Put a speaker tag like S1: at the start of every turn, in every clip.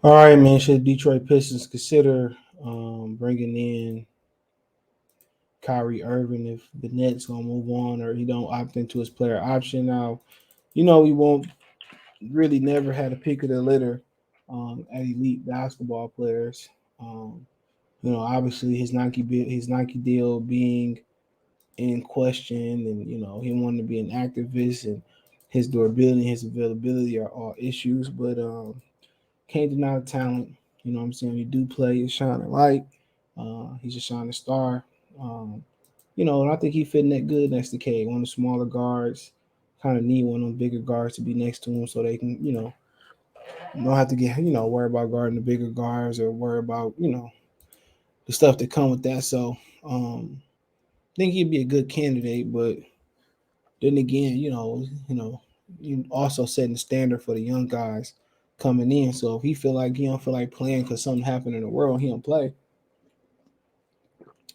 S1: All right, man. Should Detroit Pistons consider bringing in Kyrie Irving if the Nets gonna move on or he don't opt into his player option? Now, we won't really never had a pick of the litter at elite basketball players. Um, obviously his Nike deal being in question, and he wanted to be an activist, and his durability, his availability are all issues, but can't deny the talent. You know what I'm saying? He do play, he's shining light. He's a shining star. Um, and I think he fit in that good next to K. One of the smaller guards. Kind of need one of them bigger guards to be next to him so they can, don't have to get, worry about guarding the bigger guards or worry about, the stuff that come with that. So I think he'd be a good candidate, but then again, you also setting the standard for the young guys coming in. So if he feel like he don't feel like playing because something happened in the world, he don't play.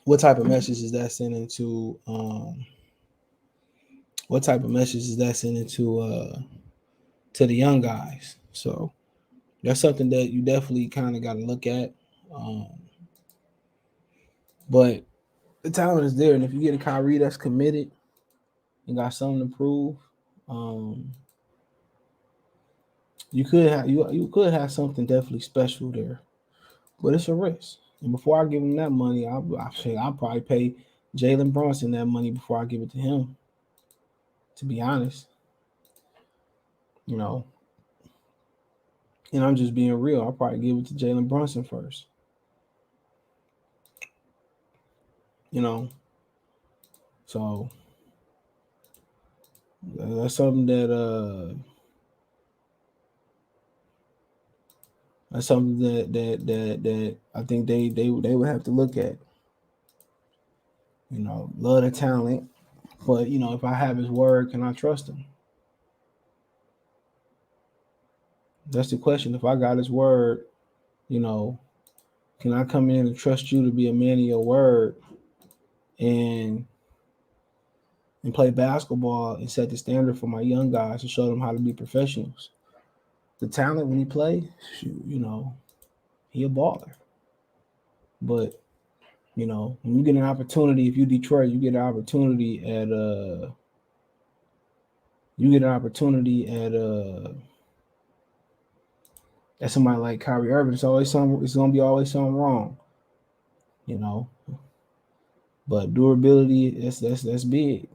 S1: What type of message is that sending to? What type of message is that sending to the young guys? So that's something that you definitely kind of got to look at. Um, but the talent is there, and if you get a Kyrie that's committed and got something to prove, um, you could have something definitely special there. But it's a risk. And before I give him that money, I'll probably pay Jalen Brunson that money before I give it to him. To be honest, you know, and I'm just being real. I'll probably give it to Jalen Brunson first. You know, so that's something that I think they would have to look at. Love the talent, but if I have his word, can I trust him? That's the question. If I got his word, you know, can I come in and trust you to be a man of your word and play basketball and set the standard for my young guys and show them how to be professionals? The talent when he play, shoot, he a baller. But when you get an opportunity, if you Detroit, you get an opportunity at somebody like Kyrie Irving. It's gonna be always something wrong, you know. But durability, that's big.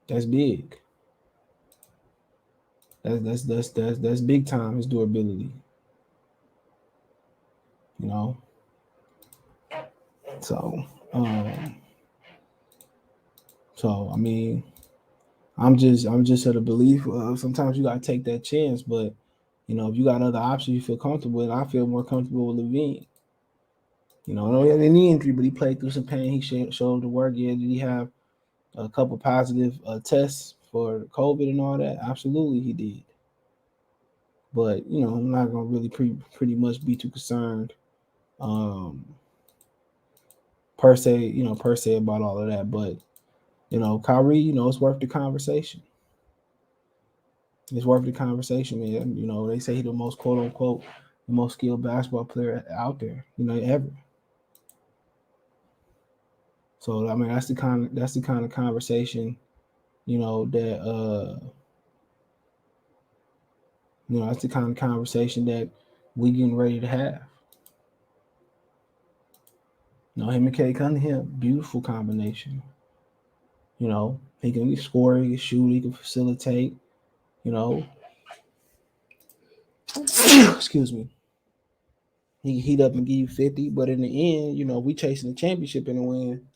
S1: That's big. That's big time. His durability, you know. So, um, I mean, I'm just of the belief of sometimes you gotta take that chance, but if you got other options you feel comfortable with, I feel more comfortable with Levine. I know he had a knee injury, but he played through some pain. He showed the work. Yeah, did he have a couple positive tests for COVID and all that? Absolutely, he did. But I'm not gonna really pretty much be too concerned, um, per se about all of that. But Kyrie, it's worth the conversation. It's worth the conversation, man. They say he's the most quote unquote the most skilled basketball player out there, ever. So I mean, that's the kind of conversation, that that's the kind of conversation that we getting ready to have. Him and Kay Cunningham, beautiful combination. He can score, he can shoot, he can facilitate. You know, excuse me. He can heat up and give you 50, but in the end, we chasing the championship in the win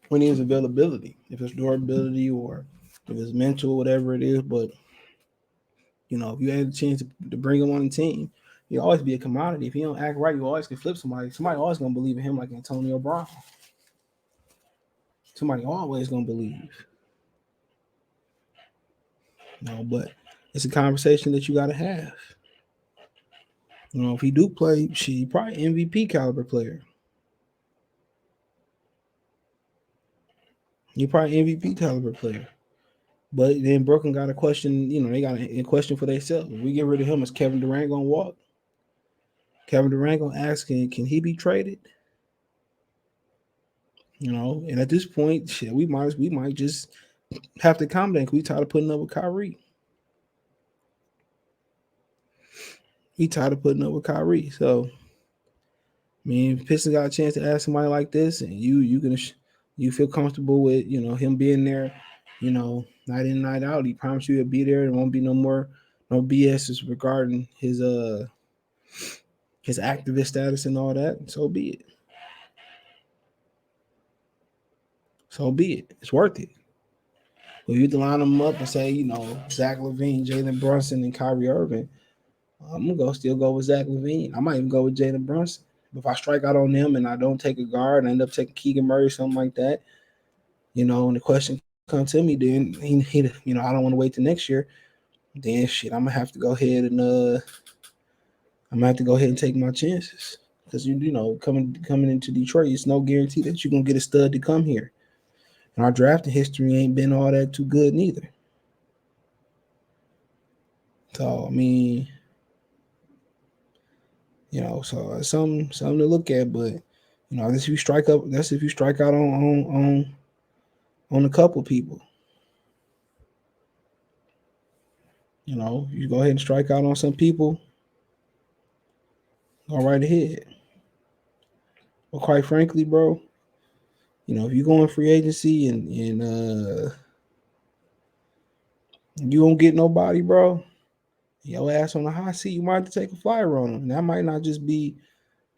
S1: when his availability, if it's durability or if it's mental, whatever it is. But if you had a chance to bring him on the team, he'll always be a commodity. If he don't act right, you always can flip somebody. Somebody always gonna believe in him, like Antonio Brown. Somebody always gonna believe. But it's a conversation that you gotta have. If he do play, she probably MVP caliber player. He probably MVP caliber player. But then Brooklyn got a question. They got a question for themselves. If we get rid of him, is Kevin Durant gonna walk? Kevin Durant gonna ask, can he be traded? And at this point, shit, we might just have to accommodate. We tired of putting up with Kyrie. He tired of putting up with Kyrie. So, I mean, if Pistons got a chance to ask somebody like this, and you feel comfortable with him being there, night in night out. He promised you he'll be there. There won't be no BS regarding his activist status and all that. So be it. So be it. It's worth it. If you line them up and say, Zach LaVine, Jalen Brunson, and Kyrie Irving, I'm gonna still go with Zach LaVine. I might even go with Jalen Brunson. If I strike out on them and I don't take a guard and I end up taking Keegan Murray, something like that, and the question comes to me, then I don't want to wait till next year. Then shit, I'm gonna have to go ahead and take my chances. Because coming into Detroit, it's no guarantee that you're gonna get a stud to come here. And our drafting history ain't been all that too good neither. So I mean, so it's something to look at. But that's if you strike out on a couple people. You go ahead and strike out on some people. Go right ahead. But quite frankly, bro, if you go in free agency and you don't get nobody, bro, your ass on the hot seat, you might have to take a flyer on them. And that might not just be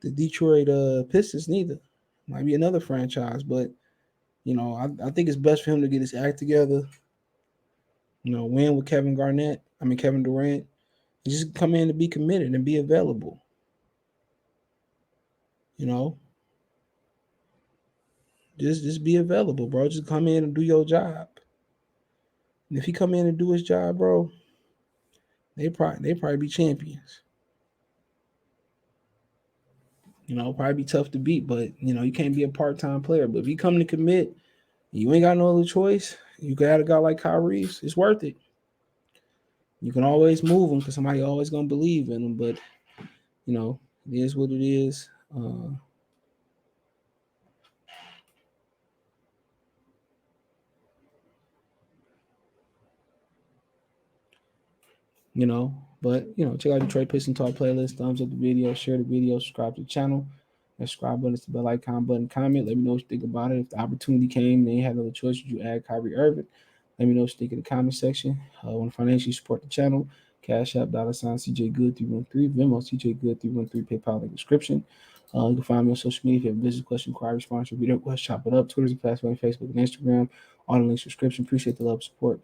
S1: the Detroit Pistons neither. Might be another franchise, but I think it's best for him to get his act together. Win with Kevin Durant. Just come in and be committed and be available. Just be available, bro. Just come in and do your job. And if he come in and do his job, bro, they probably be champions. Probably be tough to beat, but you can't be a part-time player. But if you come to commit, you ain't got no other choice. You got a guy like Kyrie, it's worth it. You can always move him because somebody always gonna believe in him. But it is what it is. But check out Detroit Pistons Talk playlist. Thumbs up the video, share the video, subscribe to the channel. That subscribe button is the bell icon button. Comment. Let me know what you think about it. If the opportunity came and they had another choice, would you add Kyrie Irving? Let me know what you think in the comment section. Want to financially support the channel? Cash App, $ CJ Good 313, Venmo CJ Good 313, PayPal in the description. You can find me on social media if you have a business question, inquiry, sponsor, video request, chop it up. Twitter's a fast way, Facebook and Instagram. All the links description. Appreciate the love support.